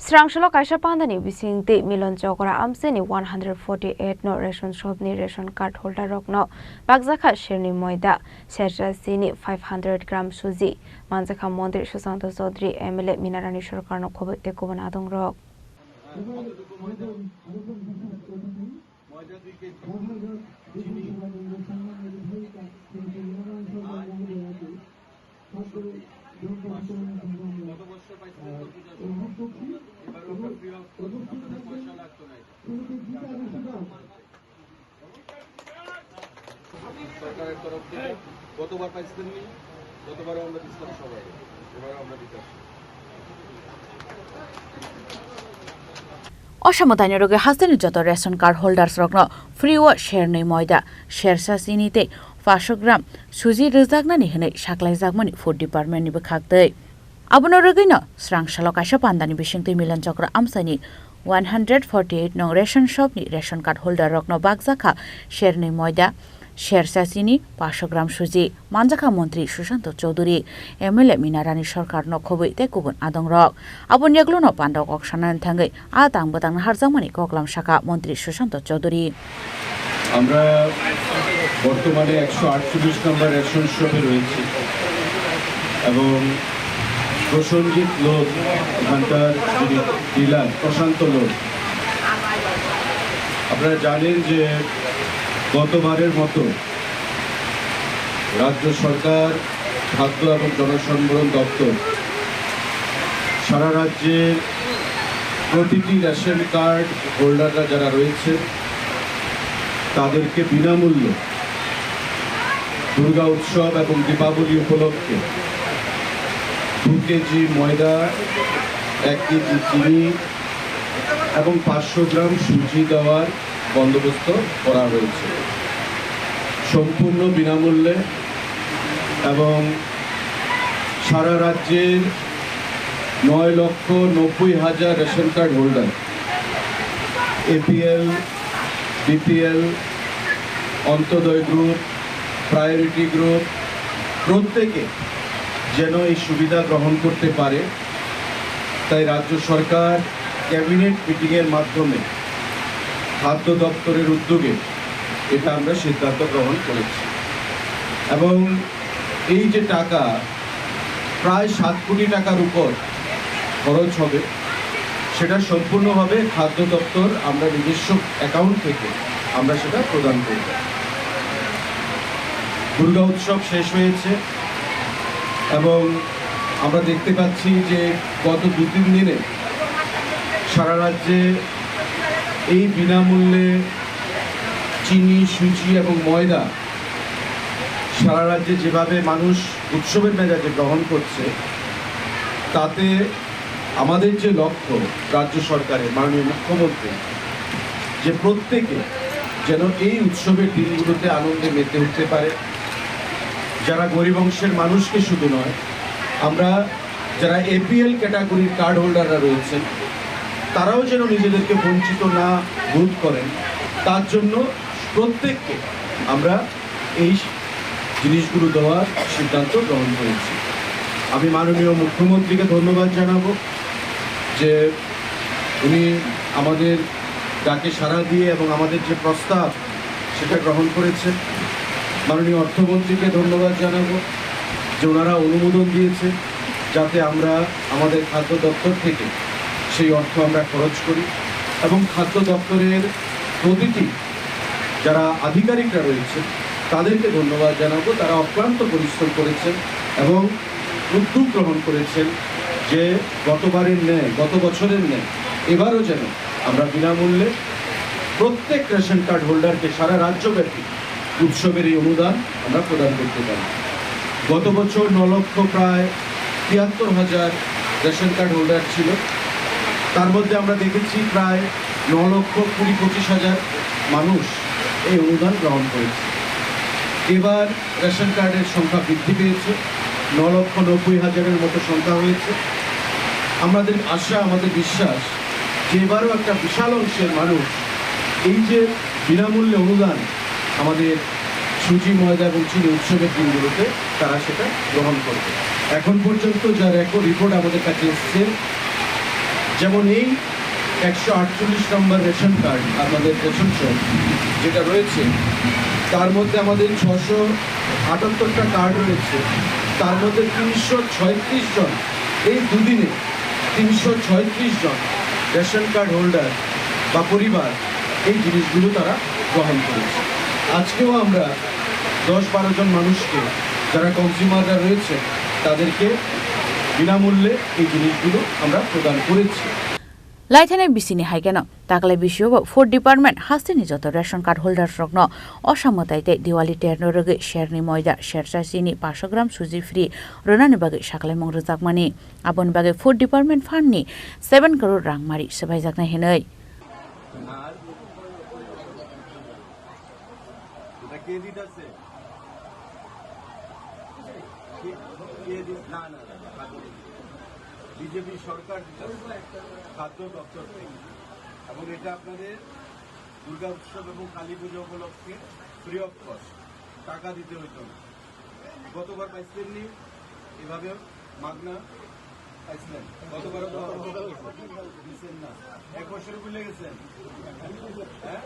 Srangshalo kaisa pandani bisingti Milon Chokra amseni 148 no ration shop ni ration card holder rok no bagjakha sherni moida sercha sini 500 gram suji manjakha mondir Susanto Chaudhary MLA Minarani Sarkar no khobe ekoban adong rok সরকারের তরফ থেকে গতবার পাইছিলেন নি গতবারও আমরা দিচ্ছিলাম সবাই এবারও আমরা দিতে আসছি অসামতানি রোগে হাস্তেনি যত রেশন কার্ড হোল্ডার্স রকন ফ্রি ও শেয়ার নেই ময়দা শেরসা চিনিতে 500 গ্রাম সুজি রোজাকনানি হনে সাকলাই জাগমানি ফুড ডিপার্টমেন্टनिबो खागदै आबुनो रोगैनो स्रांशालो काइसा पान्दानि बिसिंतै मिलन चक्र आमसानि 148 नং রেশন শপनि রেশন কার্ড হোল্ডার রকন বাগজাখা শেয়ার নেই ময়দা শেরসা চিনি 500 গ্রাম সুজি মানজাখা মন্ত্রী সুশান্ত চৌধুরী এমএলএ মিনারানি সরকার নখবই তে গুবুন আদং রক আবুন ইয়াগলনো পান্ডাও ককসানান থাঙ্গै আতাং বতাং হারজাংমানি ককলাম শাখা মন্ত্রী সুশান্ত চৌধুরী আমরা বর্তমানে 148 নম্বর রেশন শপে রয়েছি এবং প্রসঞ্জিত লোক এখানকার যিনি ডিলার প্রশান্ত লোক আপনারা জানেন যে গতবারের মতো রাজ্য সরকার খাদ্য এবং জনসংবরণ দপ্তর সারা রাজ্যের প্রতিটি রেশন কার্ড হোল্ডাররা যারা রয়েছে তাদেরকে বিনামূল্যে দুর্গা উৎসব এবং দীপাবলি উপলক্ষে 2 কেজি ময়দা 1 কেজি চিনি এবং 500 গ্রাম সুজি দেওয়ার বন্দোবস্ত করা হয়েছে সম্পূর্ণ বিনামূল্যে এবং সারা রাজ্যের 9,90,000 ration card holder APL BPL Antyodaya group priority group প্রত্যেকে যেন এই সুবিধা গ্রহণ করতে পারে তাই রাজ্য সরকার ক্যাবিনেট মিটিংয়ের মাধ্যমে খাদ্য দপ্তরের উদ্যোগে এটা আমরা সিদ্ধান্ত গ্রহণ করেছি এবং এই যে টাকা প্রায় 7 কোটি টাকার উপর খরচ হবে সেটা সম্পূর্ণভাবে খাদ্য দপ্তর আমরা নিজস্ব অ্যাকাউন্ট থেকে আমরা সেটা প্রদান করব দুর্গা উৎসব শেষ হয়েছে এবং আমরা দেখতে পাচ্ছি যে গত 2-3 দিনে সারা রাজ্যে এই বিনামূল্যে চিনি সুজি এবং ময়দা সারা রাজ্যে যেভাবে মানুষ উৎসবের মেজাজে গ্রহণ করছে তাতে আমাদের যে লক্ষ্য রাজ্য সরকারের মাননীয় মুখ্যমন্ত্রী যে প্রত্যেকে যেন এই উৎসবের দিনগুলোতে আনন্দে মেতে উঠতে পারে যারা গরিব অংশের মানুষকে শুধু নয় আমরা যারা এপিএল ক্যাটাগরির কার্ড হোল্ডাররা রয়েছেন তারাও যেন নিজেদেরকে বঞ্চিত না বোধ করেন তার জন্য প্রত্যেককে আমরা এই জিনিসগুলো দেওয়ার সিদ্ধান্ত গ্রহণ করেছি আমি মাননীয় মুখ্যমন্ত্রীকে ধন্যবাদ জানাবো যে উনি আমাদের ডাকে সাড়া দিয়ে এবং আমাদের যে প্রস্তাব সেটা গ্রহণ করেছেন মাননীয় অর্থমন্ত্রীকে ধন্যবাদ জানাবো যে ওনারা অনুমোদন দিয়েছে যাতে আমরা আমাদের খাদ্য দপ্তর থেকে সেই অর্থ আমরা খরচ করি এবং খাদ্য দপ্তরের প্রতিটি যারা আধিকারিকরা রয়েছে তাদেরকে ধন্যবাদ জানাবো তারা অক্লান্ত পরিশ্রম করেছেন এবং উদ্যোগ গ্রহণ করেছেন যে গতবারের ন্যায় গত বছরের ন্যায় এবারও যেন আমরা বিনামূল্যে প্রত্যেক রেশন কার্ড হোল্ডারকে সারা রাজ্যব্যাপী উৎসবের এই অনুদান আমরা প্রদান করতে পারি গত বছর 9 লক্ষ প্রায় ৭৩,০০০ রেশন কার্ড হোল্ডার ছিল তার মধ্যে আমরা দেখেছি প্রায় 9,20,25,000 মানুষ এই অনুদান গ্রহণ করেছে এবার রেশন কার্ডের সংখ্যা বৃদ্ধি পেয়েছে 9,90,000-এর মতো সংখ্যা হয়েছে আমাদের আশা আমাদের বিশ্বাস যে এবারও একটা বিশাল অংশের মানুষ এই যে বিনামূল্যে অনুদান আমাদের সুজি ময়দা এবং চিনি উৎসবের দিনগুলোতে তারা সেটা গ্রহণ করবে এখন পর্যন্ত যা রিপোর্ট আমাদের কাছে এসেছে যেমন এই 148 নম্বর রেশন কার্ড আমাদের রেশন শপ যেটা রয়েছে, তার মধ্যে আমাদের 678টা কার্ড রয়েছে, তার মধ্যে 336 জন এই দুদিনে 336 জন রেশন কার্ড হোল্ডার বা পরিবার এই জিনিসগুলো তারা গ্রহণ করেছে। আজকেও আমরা 10-12 জন মানুষকে যারা কনজিউমাররা রয়েছে তাদেরকে বিনামূল্যে এই জিনিসগুলো আমরা প্রদান করেছি। লাইথানে বিসিনি হাইকেন তাকলে বিশিও 4 ডিপার্টমেন্ট হাস্তিনি যত ration card holder রগ্ন অসামতাইতে Diwali টেরনো রগে Sherni ময়দা শেরসা চিনি 500 গ্রাম সুজি ফ্রি রোনানি বাগে সাকলাই মং রজাকমানি আবন বাগে 4 ডিপার্টমেন্ট ফান্ডনি 7 crore রাং মারি সবাইজাকনা হেनै বিজেপি সরকার খাদ্য দপ্তর এবং এটা আপনাদের দুর্গা উৎসব এবং কালী পুজো উপলক্ষে ফ্রি অফ কস্ট, টাকা দিতে হইতো না। গতবার পাইছিলেননি এভাবে মাগনা পাইছিলেন, গতবার দিচ্ছেন না, 1 বছর ভুলে গেছেন। হ্যাঁ,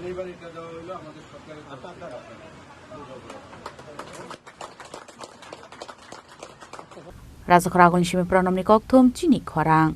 এইবার এটা দেওয়া হইলো আমাদের সরকারের রাজখরা আগুন সিমে প্রণমনি কক্থম চিনি খরাং।